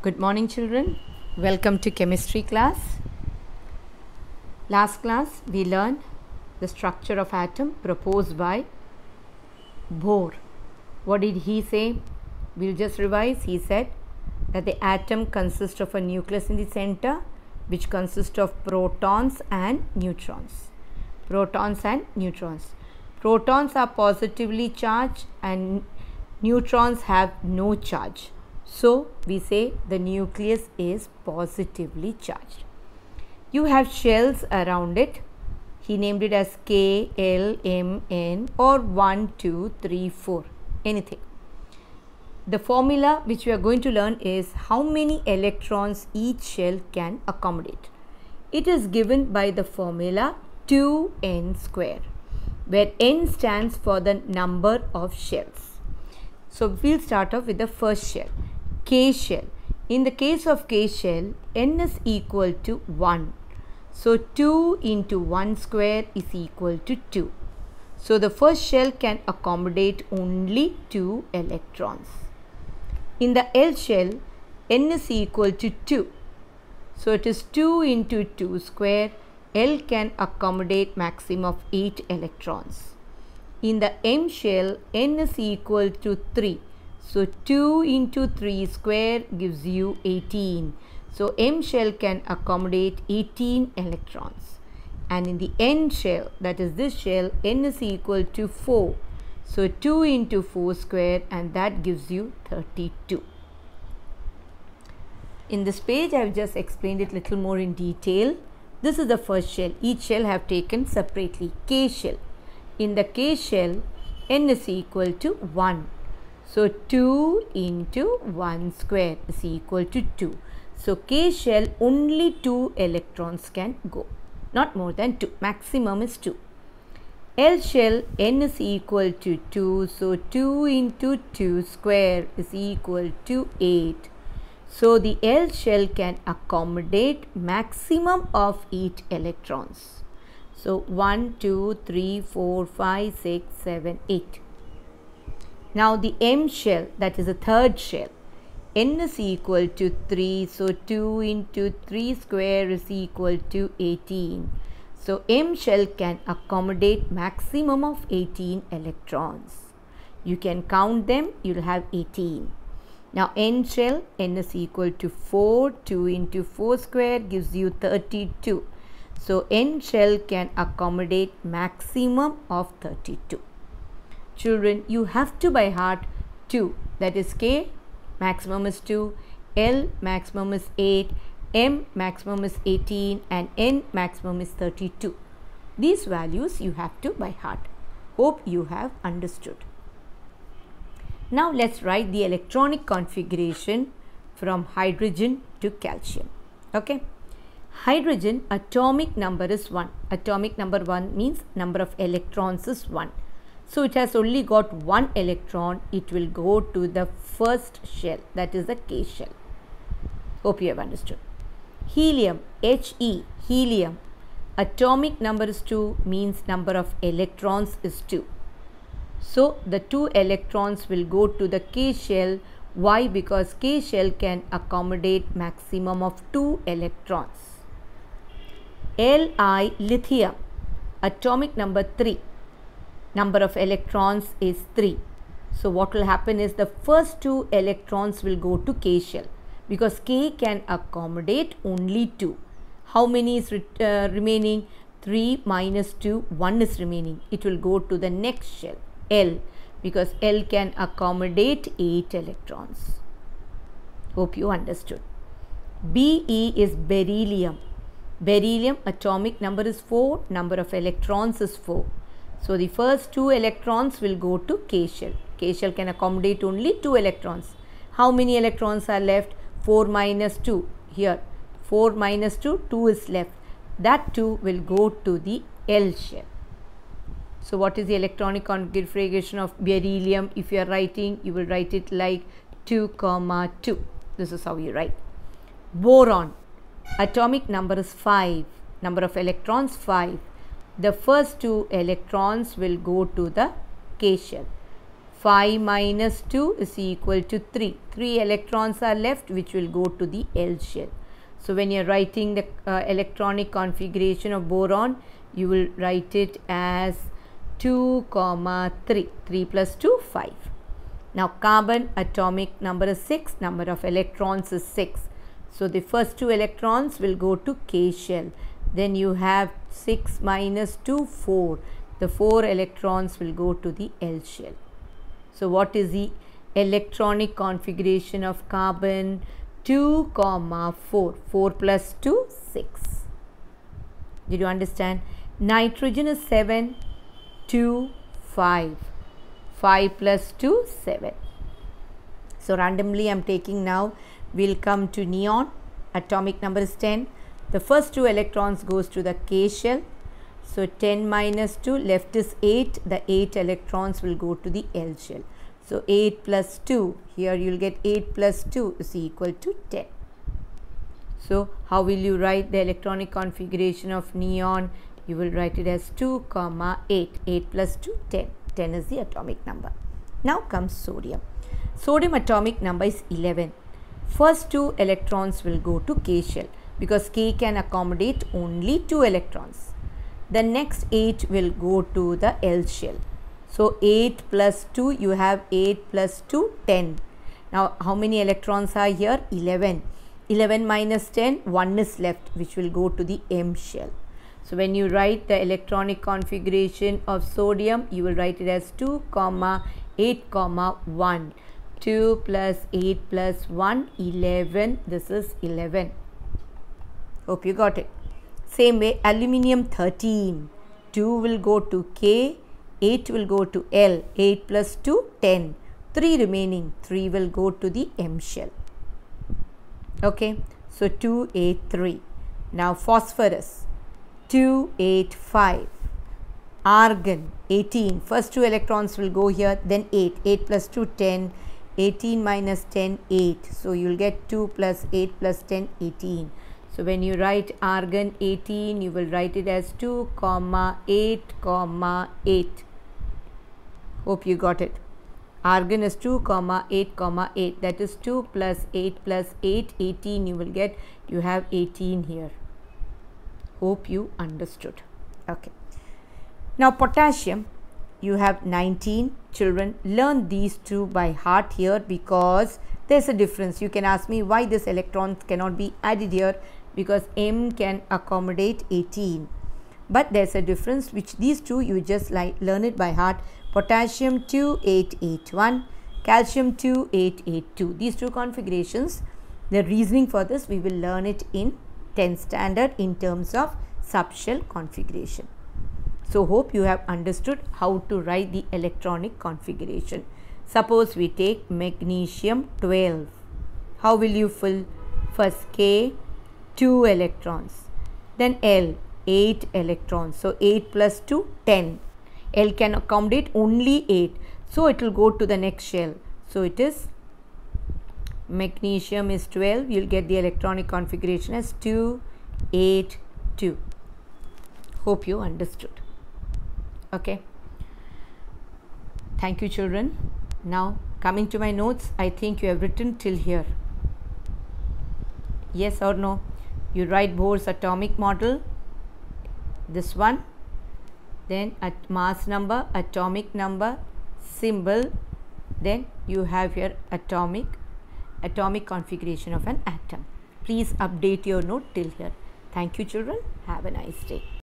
Good morning, children. Welcome to chemistry class. Last class we learned the structure of atom proposed by Bohr. What did he say? We'll just revise. He said that the atom consists of a nucleus in the center which consists of protons and neutrons. Protons and neutrons. Protons are positively charged and neutrons have no charge. So, we say the nucleus is positively charged. You have shells around it. He named it as K, L, M, N or 1, 2, 3, 4, anything. The formula which we are going to learn is how many electrons each shell can accommodate. It is given by the formula 2n square, where n stands for the number of shells. So, we will start off with the first shell. K shell. In the case of K shell, n is equal to 1. So, 2 into 1 square is equal to 2. So, the first shell can accommodate only 2 electrons. In the L shell, n is equal to 2. So, it is 2 into 2 square. L can accommodate maximum of 8 electrons. In the M shell, n is equal to 3. So, 2 into 3 square gives you 18. So, M shell can accommodate 18 electrons. And in the N shell, that is this shell, n is equal to 4. So, 2 into 4 square and that gives you 32. In this page, I have just explained it little more in detail. This is the first shell. Each shell have taken separately. K shell. In the K shell, n is equal to 1. So, 2 into 1 square is equal to 2. So, K shell only 2 electrons can go, not more than 2, maximum is 2. L shell, n is equal to 2. So, 2 into 2 square is equal to 8. So, the L shell can accommodate maximum of 8 electrons. So, 1, 2, 3, 4, 5, 6, 7, 8. Now, the M shell, that is the third shell, n is equal to 3. So, 2 into 3 square is equal to 18. So, M shell can accommodate maximum of 18 electrons. You can count them, you will have 18. Now, N shell, n is equal to 4. 2 into 4 square gives you 32. So, N shell can accommodate maximum of 32. Children, you have to by heart 2, that is K, maximum is 2, L maximum is 8, M maximum is 18 and N maximum is 32. These values you have to by heart. Hope you have understood. Now, let's write the electronic configuration from hydrogen to calcium. Okay. Hydrogen atomic number is 1. Atomic number 1 means number of electrons is 1. So, it has only got 1 electron. It will go to the first shell, that is the K shell. Hope you have understood. Helium, He, helium, atomic number is 2 means number of electrons is 2. So, the 2 electrons will go to the K shell. Why? Because K shell can accommodate maximum of 2 electrons. Li, lithium, atomic number 3. Number of electrons is 3. So, what will happen is the first 2 electrons will go to K shell because K can accommodate only 2. How many is remaining? 3 minus 2, 1 is remaining. It will go to the next shell, L, because L can accommodate 8 electrons. Hope you understood. Be is beryllium. Beryllium atomic number is 4, number of electrons is 4. So, the first 2 electrons will go to K shell. K shell can accommodate only 2 electrons. How many electrons are left? 4 minus 2. Here, 4 minus 2, 2 is left. That 2 will go to the L shell. So, what is the electronic configuration of beryllium? If you are writing, you will write it like 2, 2. This is how you write. Boron, atomic number is 5. Number of electrons 5. The first 2 electrons will go to the K shell. 5 minus 2 is equal to 3. 3 electrons are left which will go to the L shell. So when you are writing the electronic configuration of boron, you will write it as 2, 3. 3 plus 2, 5. Now carbon atomic number is 6, number of electrons is 6. So the first 2 electrons will go to K shell. Then you have 6 minus 2, 4. The 4 electrons will go to the L shell. So what is the electronic configuration of carbon? 2, 4. 4 plus 2, 6. Did you understand? Nitrogen is 7, 2, 5. 5 plus 2, 7. So randomly I am taking now. We'll come to neon. Atomic number is 10. The first 2 electrons goes to the K shell. So 10 minus 2, left is 8. The 8 electrons will go to the L shell. So 8 plus 2, here you will get 8 plus 2 is equal to 10. So how will you write the electronic configuration of neon? You will write it as 2, 8. 8 plus 2, 10. 10 is the atomic number. Now comes sodium. Sodium atomic number is 11. First 2 electrons will go to K shell because K can accommodate only 2 electrons. The next 8 will go to the L shell. So 8 plus 2, you have 8 plus 2, 10. Now how many electrons are here? 11. 11 minus 10, 1 is left which will go to the M shell. So when you write the electronic configuration of sodium, you will write it as 2, 8, 1. 2 plus 8 plus 1, 11. This is 11. Hope you got it. Same way, aluminium 13. 2 will go to K, 8 will go to L. 8 plus 2, 10. 3 remaining. 3 will go to the M shell. Okay, so 2, 8, 3. Now phosphorus 2, 8, 5. Argon 18. First 2 electrons will go here, then 8. 8 plus 2, 10. 18 minus 10, 8. So you will get 2 plus 8 plus 10, 18. So when you write argon 18, you will write it as 2, 8, 8. Hope you got it. Argon is 2, 8, 8. That is 2 plus 8 plus 8, 18 you will get. You have 18 here. Hope you understood. Okay. Now potassium, you have 19. Children, learn these two by heart here because there's a difference. You can ask me why this electrons cannot be added here, because M can accommodate 18. But there's a difference which these two you just learn it by heart. Potassium 2881, calcium 2882. These two configurations, the reasoning for this we will learn it in 10th standard in terms of subshell configuration. So hope you have understood how to write the electronic configuration. Suppose we take magnesium 12. How will you fill? First K, 2 electrons. Then L, 8 electrons. So 8 plus 2, 10. L can accommodate only 8. So it will go to the next shell. So it is magnesium is 12. You will get the electronic configuration as 2, 8, 2. Hope you understood. Okay. Thank you, children. Now coming to my notes, I think you have written till here. Yes or no? You write Bohr's atomic model, this one, then at mass number, atomic number, symbol, then you have your atomic configuration of an atom. Please update your note till here. Thank you, children. Have a nice day.